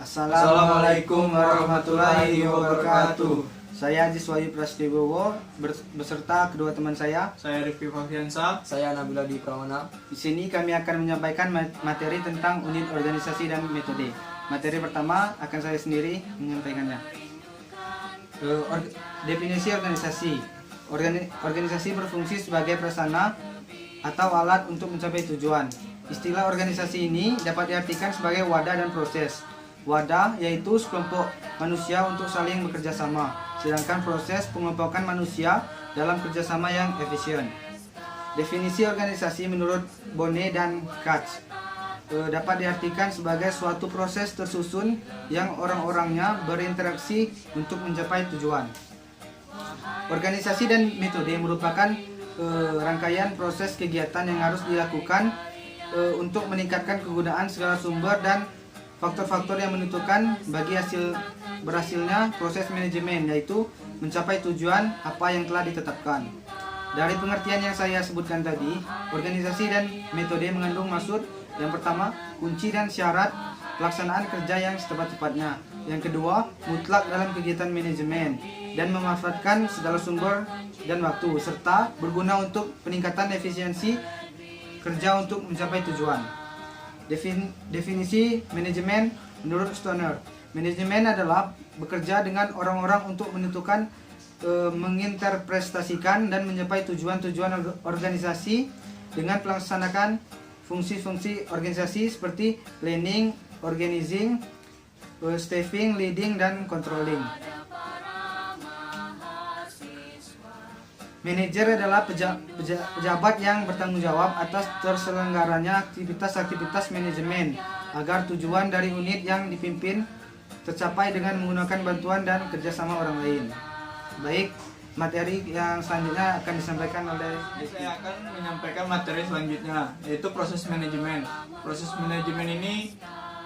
Assalamualaikum warahmatullahi wabarakatuh. Saya Ajis Wahyu Prastibowo beserta kedua teman saya. Saya Rifki Fafiansa. Saya Nabila Di Pramana. Di sini kami akan menyampaikan materi tentang unit organisasi dan metode. Materi pertama akan saya sendiri menyampaikannya. Definisi organisasi. Organisasi berfungsi sebagai prasarana atau alat untuk mencapai tujuan. Istilah organisasi ini dapat diartikan sebagai wadah dan proses. Wadah yaitu sekelompok manusia untuk saling bekerja sama, sedangkan proses pengelompokan manusia dalam kerjasama yang efisien. Definisi organisasi menurut Bonnet dan Katz dapat diartikan sebagai suatu proses tersusun yang orang-orangnya berinteraksi untuk mencapai tujuan. Organisasi dan metode merupakan rangkaian proses kegiatan yang harus dilakukan untuk meningkatkan kegunaan segala sumber dan faktor-faktor yang menentukan bagi berhasilnya proses manajemen, yaitu mencapai tujuan apa yang telah ditetapkan. Dari pengertian yang saya sebutkan tadi, organisasi dan metode mengandung maksud yang pertama, kunci dan syarat pelaksanaan kerja yang setepat-tepatnya. Yang kedua, mutlak dalam kegiatan manajemen dan memanfaatkan segala sumber dan waktu, serta berguna untuk peningkatan efisiensi kerja untuk mencapai tujuan. Definisi manajemen menurut Stoner. Manajemen adalah bekerja dengan orang-orang untuk menentukan, menginterpretasikan dan mencapai tujuan-tujuan organisasi dengan melaksanakan fungsi-fungsi organisasi seperti planning, organizing, staffing, leading, dan controlling. Manajer adalah pejabat yang bertanggung jawab atas terselenggaranya aktivitas-aktivitas manajemen agar tujuan dari unit yang dipimpin tercapai dengan menggunakan bantuan dan kerjasama orang lain. Baik, materi yang selanjutnya akan disampaikan oleh Saya akan menyampaikan materi selanjutnya, yaitu proses manajemen. Proses manajemen ini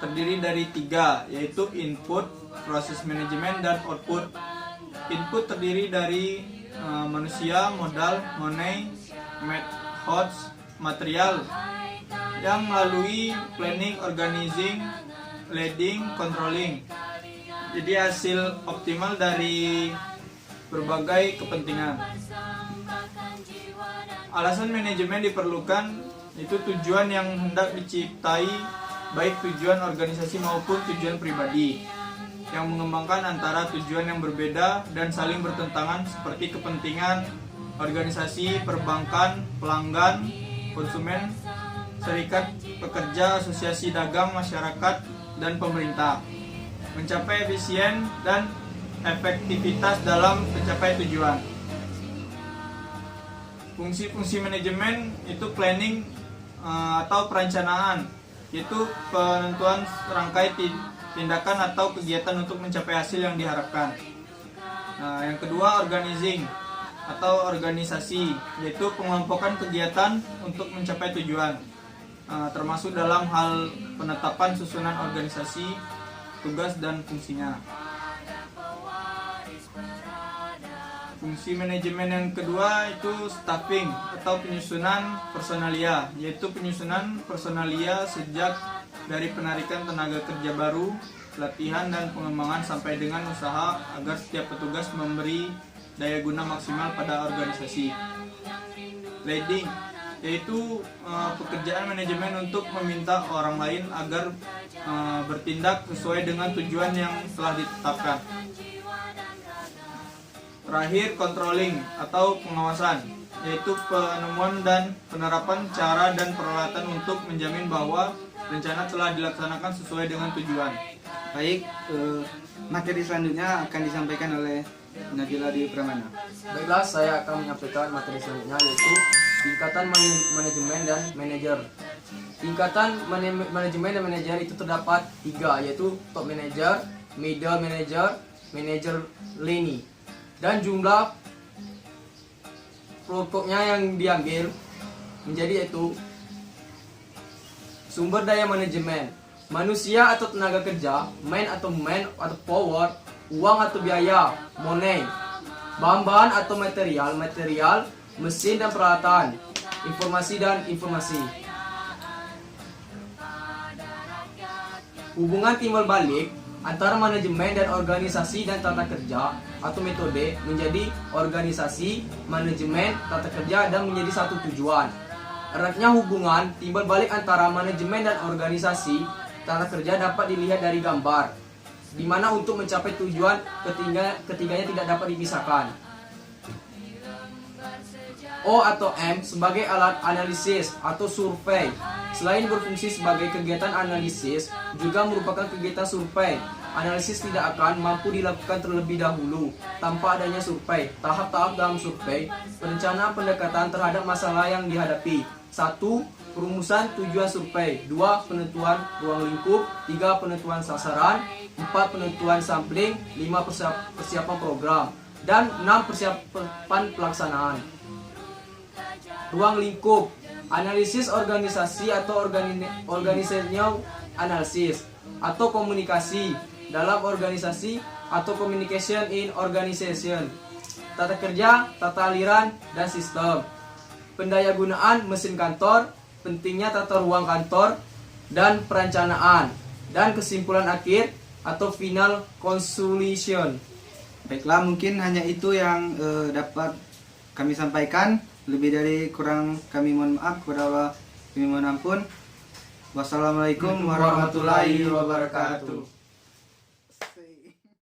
terdiri dari 3, yaitu input, proses manajemen, dan output. Input terdiri dari manusia, modal, money, methods, material yang melalui planning, organizing, leading, controlling. Jadi hasil optimal dari berbagai kepentingan. Alasan manajemen diperlukan itu tujuan yang hendak diciptai, baik tujuan organisasi maupun tujuan pribadi, yang mengembangkan antara tujuan yang berbeda dan saling bertentangan seperti kepentingan organisasi, perbankan, pelanggan, konsumen, serikat pekerja, asosiasi dagang, masyarakat, dan pemerintah. Mencapai efisien dan efektivitas dalam mencapai tujuan. Fungsi-fungsi manajemen itu planning atau perencanaan, yaitu penentuan rangkai tindakan atau kegiatan untuk mencapai hasil yang diharapkan. Yang kedua, organizing atau organisasi, yaitu pengelompokan kegiatan untuk mencapai tujuan, termasuk dalam hal penetapan susunan organisasi, tugas dan fungsinya. Fungsi manajemen yang kedua itu staffing atau penyusunan personalia, yaitu penyusunan personalia sejak dari penarikan tenaga kerja baru, pelatihan dan pengembangan sampai dengan usaha agar setiap petugas memberi daya guna maksimal pada organisasi. Leading, yaitu pekerjaan manajemen untuk meminta orang lain agar bertindak sesuai dengan tujuan yang telah ditetapkan. Terakhir, controlling atau pengawasan, yaitu penemuan dan penerapan cara dan peralatan untuk menjamin bahwa rencana telah dilaksanakan sesuai dengan tujuan. Baik, materi selanjutnya akan disampaikan oleh Nabila Di Pramana. Baiklah, saya akan menyampaikan materi selanjutnya, yaitu tingkatan manajemen dan manajer. Tingkatan manajemen dan manajer itu terdapat 3, yaitu top manager, middle manager, manager lini. Dan jumlah pokoknya yang diambil menjadi yaitu sumber daya manajemen, manusia atau tenaga kerja, man atau power, uang atau biaya, money, bahan-bahan atau material, mesin dan peralatan, informasi dan informasi. Hubungan timbal balik antara manajemen dan organisasi dan tata kerja atau metode menjadi organisasi, manajemen, tata kerja dan menjadi satu tujuan. Eratnya hubungan timbal balik antara manajemen dan organisasi tata kerja dapat dilihat dari gambar, di mana untuk mencapai tujuan ketiganya tidak dapat dipisahkan. O atau M sebagai alat analisis atau survei. Selain berfungsi sebagai kegiatan analisis, juga merupakan kegiatan survei. Analisis tidak akan mampu dilakukan terlebih dahulu tanpa adanya survei. Tahap-tahap dalam survei: perencanaan pendekatan terhadap masalah yang dihadapi. 1. Perumusan tujuan survei. 2. Penentuan ruang lingkup. 3. Penentuan sasaran. 4. Penentuan sampling. 5. Persiapan program. Dan 6. Persiapan pelaksanaan. Ruang lingkup, analisis organisasi atau organizational analysis atau komunikasi dalam organisasi atau communication in organization. Tata kerja, tata aliran, dan sistem. Pendayagunaan mesin kantor, pentingnya tata ruang kantor, dan perencanaan. Dan kesimpulan akhir atau final conclusion. Baiklah, mungkin hanya itu yang dapat kami sampaikan. Lebih dari kurang kami mohon maaf, kepada Allah kami mohon ampun. Wassalamualaikum warahmatullahi wabarakatuh.